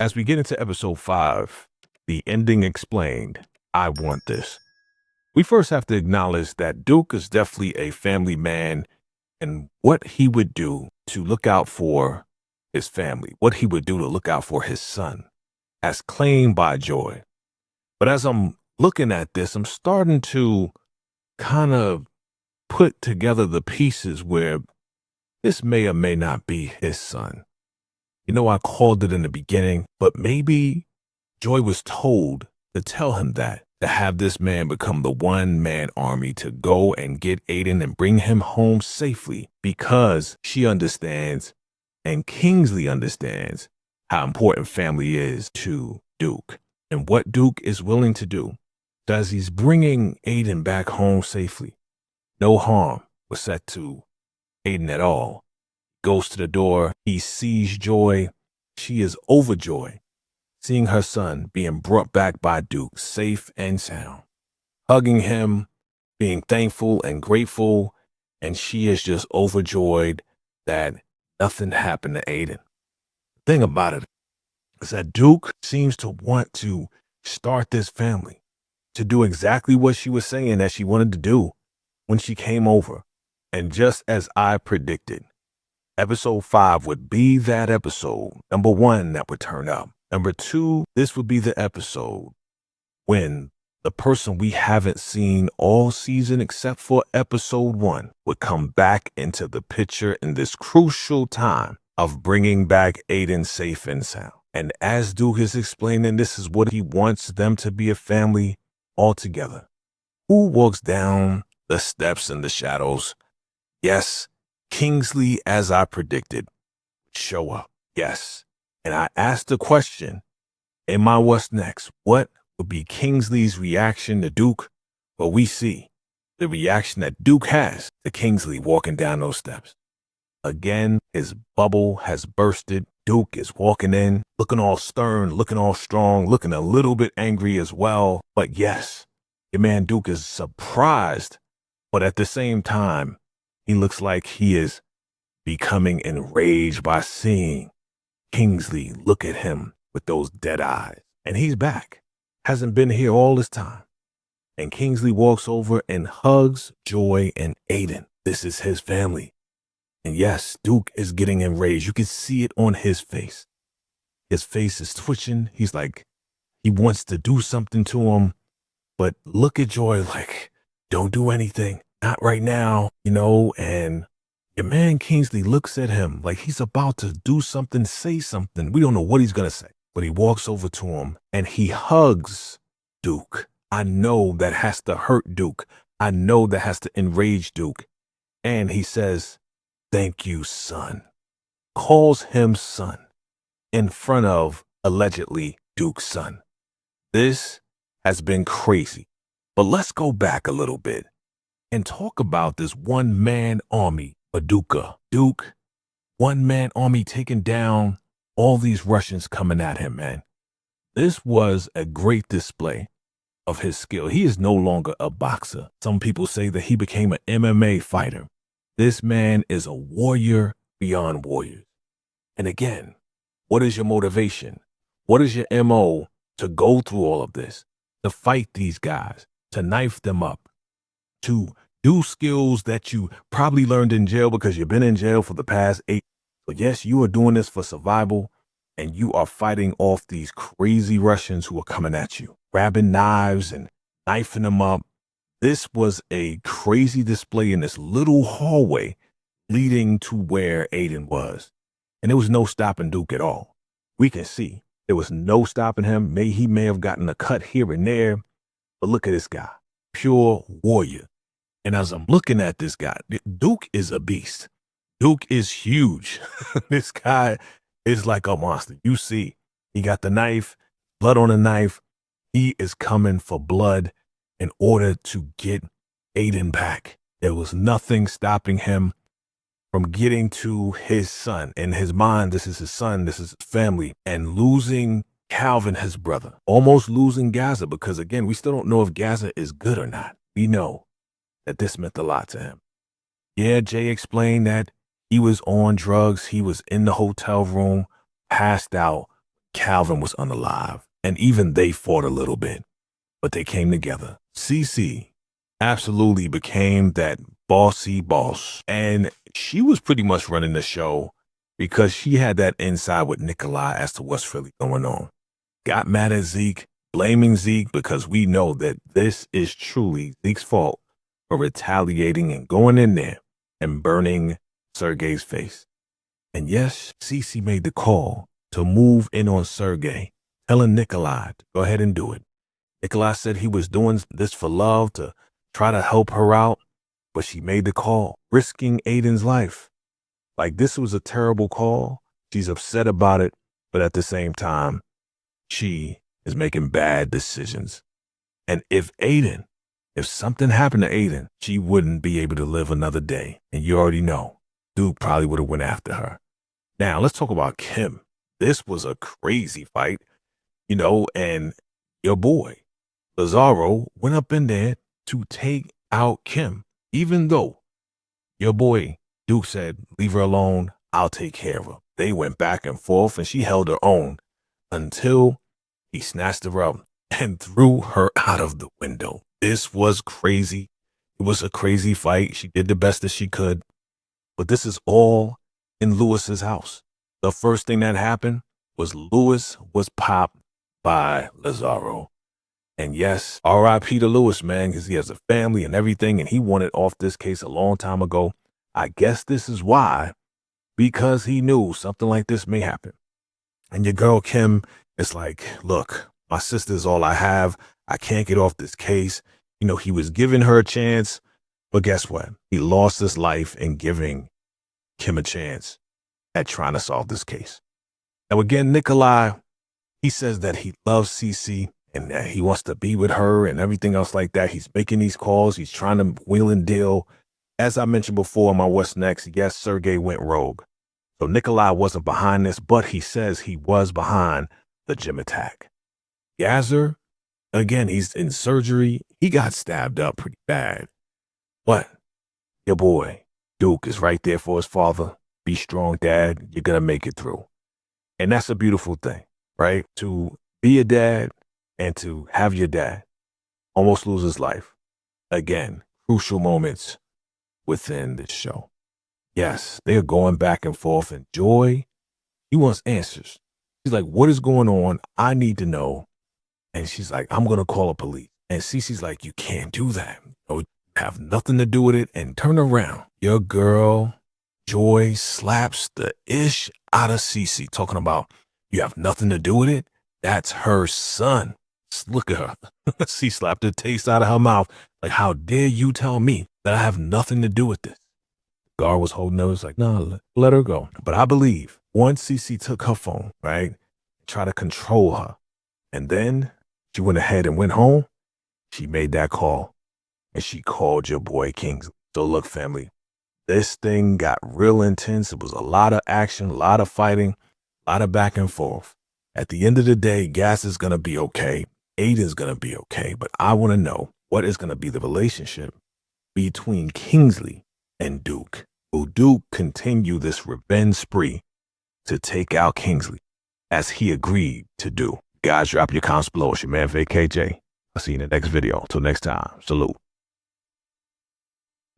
As we get into episode 5, the ending explained, I want this. We first have to acknowledge that Duke is definitely a family man and what he would do to look out for his family, what he would do to look out for his son, as claimed by Joy. But as I'm looking at this, I'm starting to kind of put together the pieces where this may or may not be his son. You know, I called it in the beginning, but maybe Joy was told to tell him that, to have this man become the one-man army to go and get Aiden and bring him home safely because she understands and Kingsley understands how important family is to Duke and what Duke is willing to do. As he's bringing Aiden back home safely, no harm was said to Aiden at all. Goes to the door. He sees Joy. She is overjoyed, seeing her son being brought back by Duke, safe and sound, hugging him, being thankful and grateful, and she is just overjoyed that nothing happened to Aiden. The thing about it is that Duke seems to want to start this family, to do exactly what she was saying that she wanted to do when she came over. And just as I predicted, Episode 5 would be that episode, number 1, that would turn up. Number 2, this would be the episode when the person we haven't seen all season except for episode 1 would come back into the picture in this crucial time of bringing back Aiden safe and sound. And as Duke is explaining, this is what he wants them to be, a family all together. Who walks down the steps in the shadows? Yes, Kingsley, as I predicted, would show up. Yes. And I asked the question in my What's Next, what would be Kingsley's reaction to Duke? Well, we see the reaction that Duke has to Kingsley walking down those steps. Again, his bubble has bursted. Duke is walking in, looking all stern, looking all strong, looking a little bit angry as well. But yes, your man Duke is surprised, but at the same time, he looks like he is becoming enraged by seeing Kingsley look at him with those dead eyes. And he's back. Hasn't been here all this time. And Kingsley walks over and hugs Joy and Aiden. This is his family. And yes, Duke is getting enraged. You can see it on his face. His face is twitching. He's like, he wants to do something to him. But look at Joy like, don't do anything. Not right now, you know, and your man Kingsley looks at him like he's about to do something, say something. We don't know what he's going to say, but he walks over to him and he hugs Duke. I know that has to hurt Duke. I know that has to enrage Duke. And he says, thank you, son. Calls him son in front of, allegedly, Duke's son. This has been crazy. But let's go back a little bit and talk about this one-man army, Paducah. Duke, one-man army taking down all these Russians coming at him, man. This was a great display of his skill. He is no longer a boxer. Some people say that he became an MMA fighter. This man is a warrior beyond warriors. And again, what is your motivation? What is your MO to go through all of this, to fight these guys, to knife them up, to do skills that you probably learned in jail because you've been in jail for the past 8. So yes, you are doing this for survival and you are fighting off these crazy Russians who are coming at you, grabbing knives and knifing them up. This was a crazy display in this little hallway leading to where Aiden was. And there was no stopping Duke at all. We can see there was no stopping him. He may have gotten a cut here and there, but look at this guy, pure warrior. And as I'm looking at this guy, Duke is a beast. Duke is huge. This guy is like a monster. You see, he got the knife, blood on the knife. He is coming for blood in order to get Aiden back. There was nothing stopping him from getting to his son. In his mind, this is his son, this is his family, and losing Calvin, his brother, almost losing Gaza, because again, we still don't know if Gaza is good or not. We know that this meant a lot to him. Yeah, Jay explained that he was on drugs. He was in the hotel room, passed out. Calvin was unalive, and even they fought a little bit, but they came together. CeCe absolutely became that bossy boss, and she was pretty much running the show because she had that inside with Nikolai as to what's really going on. Got mad at Zeke, blaming Zeke because we know that this is truly Zeke's fault for retaliating and going in there and burning Sergei's face. And yes, CeCe made the call to move in on Sergei, telling Nikolai to go ahead and do it. Nikolai said he was doing this for love, to try to help her out, but she made the call, risking Aiden's life. Like, this was a terrible call. She's upset about it, but at the same time, she is making bad decisions. And if something happened to Aiden, she wouldn't be able to live another day. And you already know, Duke probably would have went after her. Now, let's talk about Kim. This was a crazy fight, and your boy, Lazaro, went up in there to take out Kim, even though your boy, Duke, said, leave her alone, I'll take care of her. They went back and forth, and she held her own until he snatched her up and threw her out of the window. This was crazy. It was a crazy fight. She did the best that she could. But this is all in Lewis's house. The first thing that happened was Lewis was popped by Lazaro. And yes, R.I.P. to Lewis, man, because he has a family and everything, and he wanted off this case a long time ago. I guess this is why, because he knew something like this may happen. And your girl Kim is like, look, my sister's all I have. I can't get off this case. He was giving her a chance, but guess what? He lost his life in giving Kim a chance at trying to solve this case. Now, again, Nikolai, he says that he loves CeCe and that he wants to be with her and everything else like that. He's making these calls. He's trying to wheel and deal. As I mentioned before in my What's Next, yes, Sergei went rogue. So Nikolai wasn't behind this, but he says he was behind the gym attack. Gaza, again, he's in surgery. He got stabbed up pretty bad. But your boy, Duke, is right there for his father. Be strong, Dad. You're going to make it through. And that's a beautiful thing, right? To be a dad and to have your dad almost lose his life. Again, crucial moments within this show. Yes, they are going back and forth, and Joy, he wants answers. He's like, what is going on? I need to know. And she's like, I'm going to call the police. And CeCe's like, you can't do that. You have nothing to do with it. And turn around. Your girl, Joy, slaps the ish out of CeCe, talking about you have nothing to do with it. That's her son. Look at her. She slapped the taste out of her mouth. Like, how dare you tell me that I have nothing to do with this? Guard was holding her. It was like, no, let her go. But I believe once CeCe took her phone, right, try to control her, and then she went ahead and went home, she made that call, and she called your boy Kingsley. So look, family, this thing got real intense. It was a lot of action, a lot of fighting, a lot of back and forth. At the end of the day, Gaza is going to be okay. Aiden's going to be okay. But I want to know, what is going to be the relationship between Kingsley and Duke? Will Duke continue this revenge spree to take out Kingsley as he agreed to do? Guys, drop your comments below. It's your man VACAY-J. I'll see you in the next video. Until next time, salute.